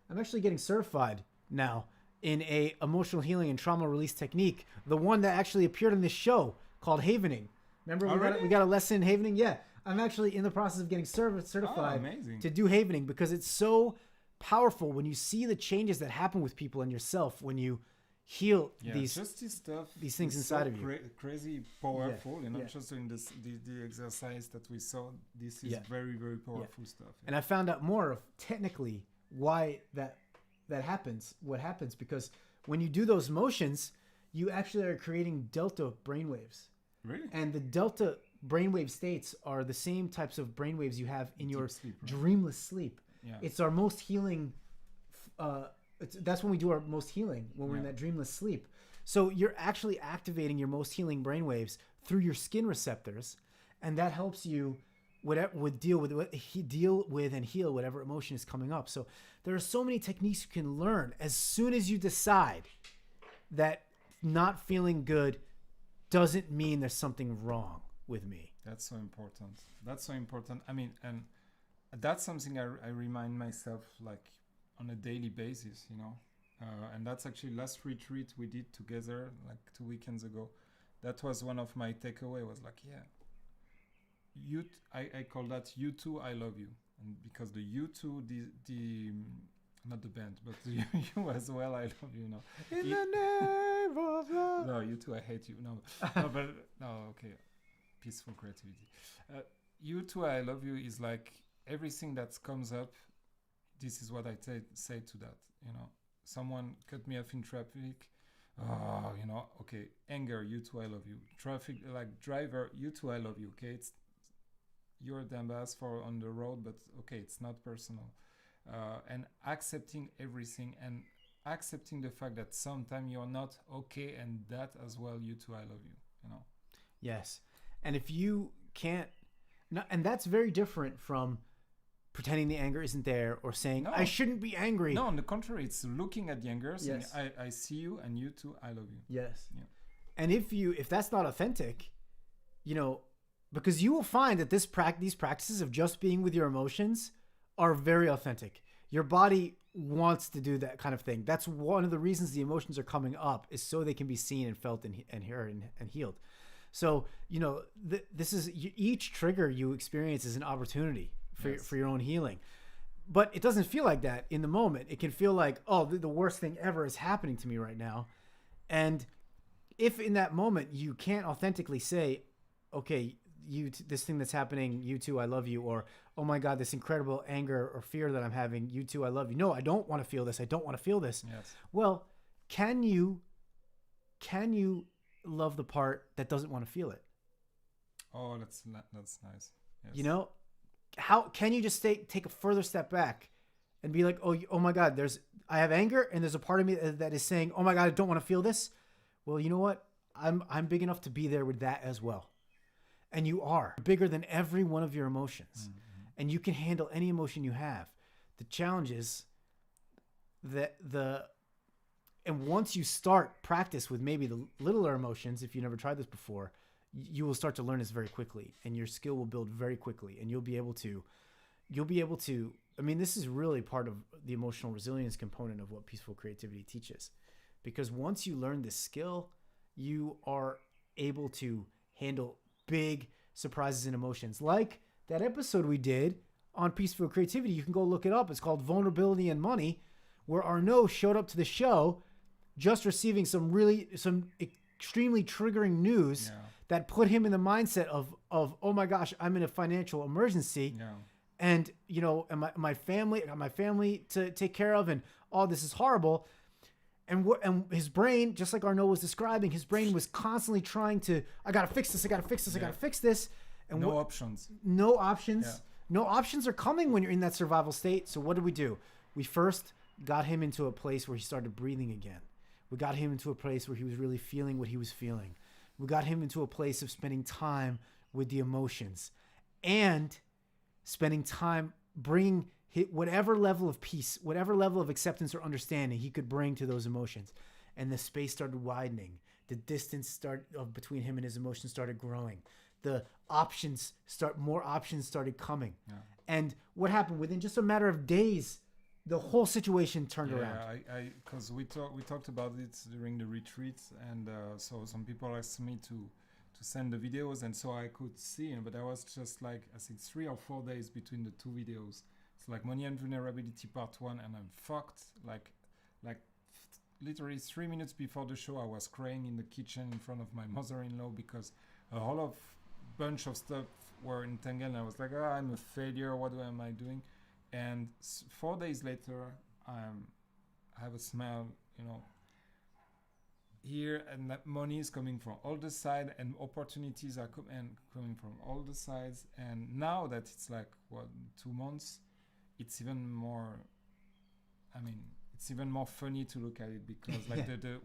getting certified now in a emotional healing and trauma release technique. The one that actually appeared in this show called Havening. Remember we got a lesson in Havening? Yeah, I'm actually in the process of getting certified to do Havening, because it's so powerful when you see the changes that happen with people and yourself when you heal these things inside of you. Crazy powerful, just doing this the exercise that we saw. This is very, very powerful stuff. And I found out more of technically why that happens. What happens, because when you do those motions, you actually are creating delta brainwaves. Really? And the delta brainwave states are the same types of brainwaves you have in your sleep, right? Dreamless sleep. Yeah. It's our most healing. That's when we do our most healing, when we're in that dreamless sleep. So you're actually activating your most healing brainwaves through your skin receptors, and that helps you deal with and heal whatever emotion is coming up. So there are so many techniques you can learn as soon as you decide that not feeling good doesn't mean there's something wrong with me. That's so important. I mean, and that's something I remind myself like on a daily basis, and that's actually last retreat we did together like 2 weekends ago. That was one of my takeaway, was like, I call that you too, I love you. And because the you too, the not the band, but the you as well, I love you. In the name of love. No, you too, I hate you. No, okay. Peaceful creativity. You too, I love you is like everything that comes up. This is what I say to that. Someone cut me off in traffic. Okay. Anger, you too, I love you. Traffic, like driver, you too, I love you. Okay, you're a dumb ass for on the road, but okay, it's not personal. And accepting everything and accepting the fact that sometimes you're not okay, and that as well, you too, I love you. Yes, and if you can't, and that's very different from pretending the anger isn't there or saying I shouldn't be angry. No, on the contrary, it's looking at the anger, saying I see you, and you too, I love you. Yes. Yeah. And if that's not authentic, because you will find that these practices of just being with your emotions are very authentic. Your body wants to do that kind of thing. That's one of the reasons the emotions are coming up, is so they can be seen and felt and heard and healed. So, this is each trigger you experience is an opportunity for your own healing. But it doesn't feel like that in the moment. It can feel like, the worst thing ever is happening to me right now. And if in that moment you can't authentically say, okay, this thing that's happening, you too, I love you, or oh my God, this incredible anger or fear that I'm having, you too, I love you. No, I don't want to feel this. I don't want to feel this. Yes. Well, can you love the part that doesn't want to feel it? Oh, that's nice. Yes. You know, how can you just take a further step back and be like, oh my God, I have anger, and there's a part of me that is saying, oh my God, I don't want to feel this. Well, you know what? I'm big enough to be there with that as well. And you are bigger than every one of your emotions. Mm-hmm. And you can handle any emotion you have. The challenge is and once you start practice with maybe the littler emotions, if you never tried this before, you will start to learn this very quickly, and your skill will build very quickly, and you'll be able to, I mean, this is really part of the emotional resilience component of what peaceful creativity teaches. Because once you learn this skill, you are able to handle big surprises and emotions. Like that episode we did on peaceful creativity, you can go look it up. It's called Vulnerability and Money, where Arno showed up to the show just receiving some extremely triggering news that put him in the mindset of oh my gosh, I'm in a financial emergency. Yeah. And and my family, I got my family to take care of, and this is horrible. And his brain, just like Arnaud was describing, his brain was constantly trying to, I gotta fix this, I gotta fix this, I gotta fix this. And no options. No options. Yeah. No options are coming when you're in that survival state. So what did we do? We first got him into a place where he started breathing again. We got him into a place where he was really feeling what he was feeling. We got him into a place of spending time with the emotions and spending time bringing whatever level of peace, whatever level of acceptance or understanding he could bring to those emotions. And the space started widening. The distance between him and his emotions started growing. The more options started coming. Yeah. And what happened? Within just a matter of days, the whole situation turned around. Yeah, because we talked about it during the retreat, and so some people asked me to send the videos, and so I could see, but I was just like, I think 3 or 4 days between the two videos. It's like Money and Vulnerability Part 1, and I'm fucked. Like literally 3 minutes before the show, I was crying in the kitchen in front of my mother-in-law because a whole bunch of stuff were entangled, and I was like, I'm a failure, what am I doing? And 4 days later, I have a smile, here, and that money is coming from all the sides, and opportunities are coming from all the sides. And now that it's like 2 months, it's even more. It's even more funny to look at it because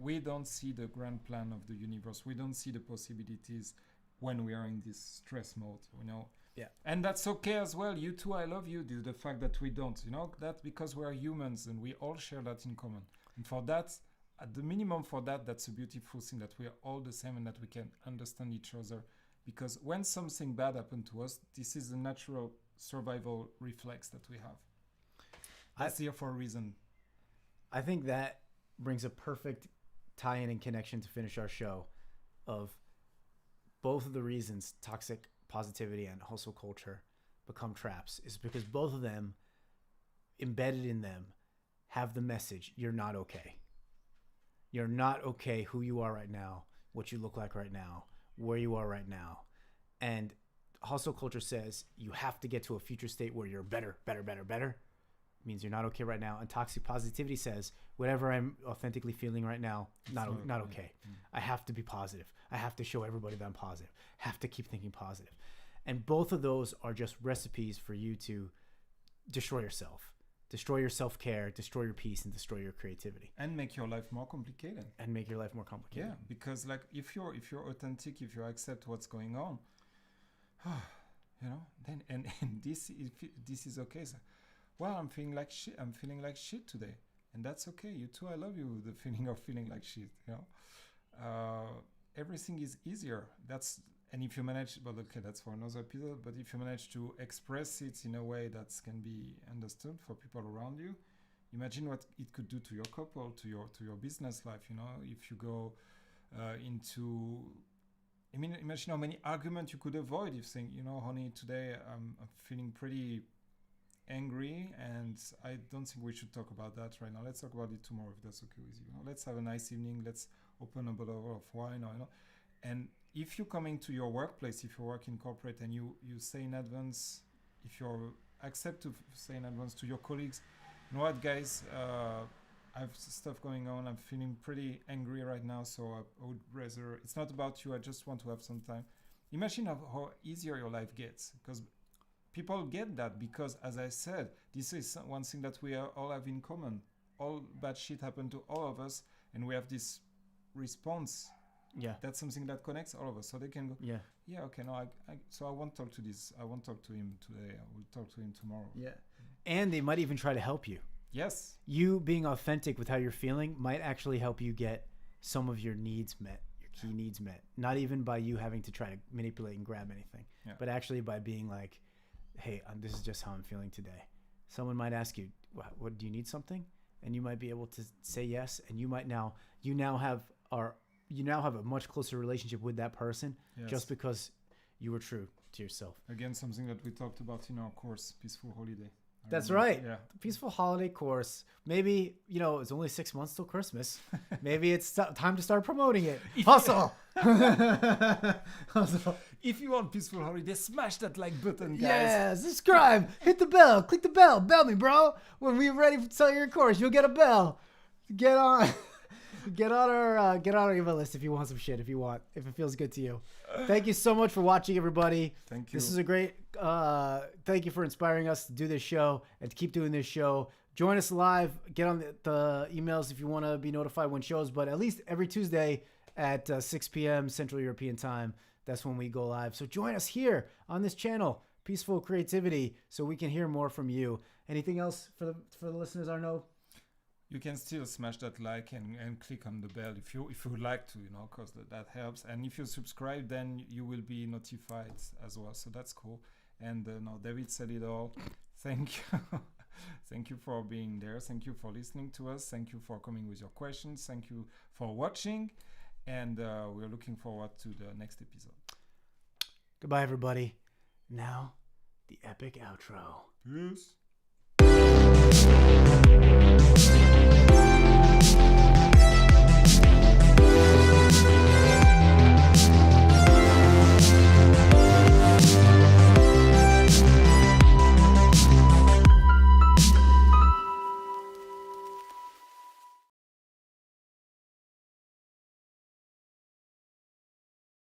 we don't see the grand plan of the universe. We don't see the possibilities when we are in this stress mode. Yeah. And that's okay as well. You too, I love you. The fact that we don't, that's because we're humans and we all share that in common. And for that, at the minimum for that, that's a beautiful thing that we are all the same and that we can understand each other. Because when something bad happened to us, this is a natural survival reflex that we have. That's here for a reason. I think that brings a perfect tie-in and connection to finish our show of both of the reasons toxic positivity and hustle culture become traps is because both of them, embedded in them, have the message, you're not okay. You're not okay who you are right now, what you look like right now, where you are right now. And hustle culture says you have to get to a future state where you're better. Means you're not okay right now. And toxic positivity says whatever I'm authentically feeling right now, not okay. I have to be positive. I have to show everybody that I'm positive. I have to keep thinking positive. And both of those are just recipes for you to destroy yourself, destroy your self-care, destroy your peace, and destroy your creativity. And make your life more complicated. Yeah, because like if you're authentic, if you accept what's going on, then and this is okay. So, well, I'm feeling like shit. I'm feeling like shit today, and that's okay. You too. I love you. The feeling of feeling like shit. Everything is easier. And if you manage, that's for another episode. But if you manage to express it in a way that can be understood for people around you, imagine what it could do to your couple, to your business life. If you go into, imagine how many arguments you could avoid if saying, honey, today I'm feeling pretty angry, and I don't think we should talk about that right now. Let's talk about it tomorrow if that's okay with you. Let's have a nice evening. Let's open a bottle of wine, and if you're coming to your workplace, if you work in corporate and you say in advance, if you accept to say in advance to your colleagues, you know what, guys, I have stuff going on. I'm feeling pretty angry right now, so I would rather. It's not about you. I just want to have some time. Imagine how easier your life gets, because people get that. Because, as I said, this is one thing that we all have in common. All bad shit happened to all of us, and we have this response. Yeah. That's something that connects all of us. So they can go, yeah, okay, no, so I won't talk to this. I won't talk to him today. I will talk to him tomorrow. Yeah. And they might even try to help you. Yes. You being authentic with how you're feeling might actually help you get some of your needs met, your key needs met. Not even by you having to try to manipulate and grab anything, but actually by being like, hey, this is just how I'm feeling today. Someone might ask you, what do you need something? And you might be able to say yes. And you now have a much closer relationship with that person just because you were true to yourself. Again, something that we talked about in our course, Peaceful Holiday. That's right. Yeah. The Peaceful Holiday course. Maybe, it's only 6 months till Christmas. Maybe it's time to start promoting it. Hustle. Hustle. If you want Peaceful Holiday, smash that like button, guys. Yeah, subscribe. Hit the bell. Click the bell. Bell me, bro. When we're ready to sell your course, you'll get a bell. Get on our email list if you want some shit, if it feels good to you. Thank you so much for watching, everybody. Thank you. This is a great, thank you for inspiring us to do this show and to keep doing this show. Join us live. Get on the emails if you want to be notified when shows, but at least every Tuesday at 6 p.m. Central European time. That's when we go live. So join us here on this channel, Peaceful Creativity, so we can hear more from you. Anything else for the listeners, Arno? You can still smash that like and click on the bell if you would like to, because that helps. And if you subscribe, then you will be notified as well. So that's cool. And no, David said it all. Thank you. Thank you for being there. Thank you for listening to us. Thank you for coming with your questions. Thank you for watching. And we're looking forward to the next episode. Goodbye, everybody. Now, the epic outro. Peace.